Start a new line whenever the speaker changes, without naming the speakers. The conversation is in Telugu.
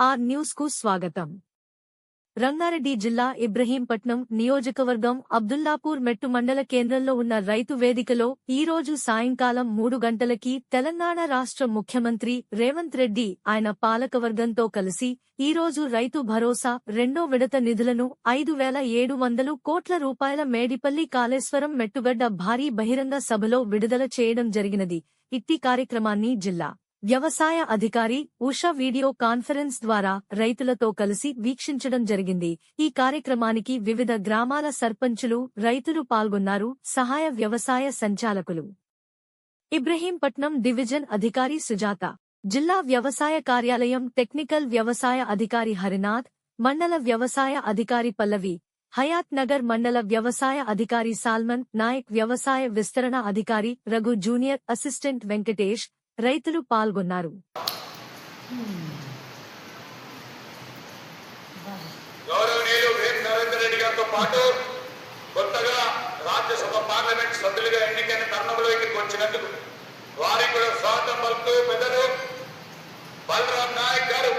ఆర్ న్యూస్ కు స్వాగతం. రంగారెడ్డి జిల్లా ఇబ్రహీంపట్నం నియోజకవర్గం అబ్దుల్లాపూర్ మెట్టు మండల కేంద్రంలో ఉన్న రైతు వేదికలో ఈరోజు సాయంకాలం 3 గంటలకి తెలంగాణ రాష్ట్ర ముఖ్యమంత్రి రేవంత్ రెడ్డి ఆయన పాలకవర్గంతో కలిసి ఈరోజు రైతు భరోసా రెండో విడత నిధులను 5,700 కోట్ల రూపాయల మేడిపల్లి కాళేశ్వరం మెట్టుగడ్డ భారీ బహిరంగ సభలో విడుదల చేయడం జరిగినది. ఇట్టి కార్యక్రమాన్ని జిల్లా వ్యవసాయ అధికారి ఉషా వీడియో కాన్ఫరెన్స్ ద్వారా రైతులతో కలిసి వీక్షించడం జరిగింది. ఈ కార్యక్రమానికి వివిధ గ్రామాల సర్పంచులు, రైతులు పాల్గొన్నారు. సహాయ వ్యవసాయ సంచాలకులు ఇబ్రహీంపట్నం డివిజన్ అధికారి సుజాత, జిల్లా వ్యవసాయ కార్యాలయం టెక్నికల్ వ్యవసాయ అధికారి హరినాథ్, మండల వ్యవసాయ అధికారి పల్లవి, హయాత్ నగర్ మండల వ్యవసాయ అధికారి సాల్మన్ నాయక్, వ్యవసాయ విస్తరణ అధికారి రఘు, జూనియర్ అసిస్టెంట్ వెంకటేష్, రైతులు పాల్గొన్నారు.
గౌరవనీయులు వేం నరేందర్ రెడ్డి గారితో పాటు కొత్తగా రాజ్యసభ పార్లమెంట్ సభ్యులుగా ఎన్నికైన తరుణంలో ఇక్కడికి వచ్చినందుకు వారికి కూడా స్వాగతం పలుకుతూ పెద్దలు బలరాం నాయక్ గారు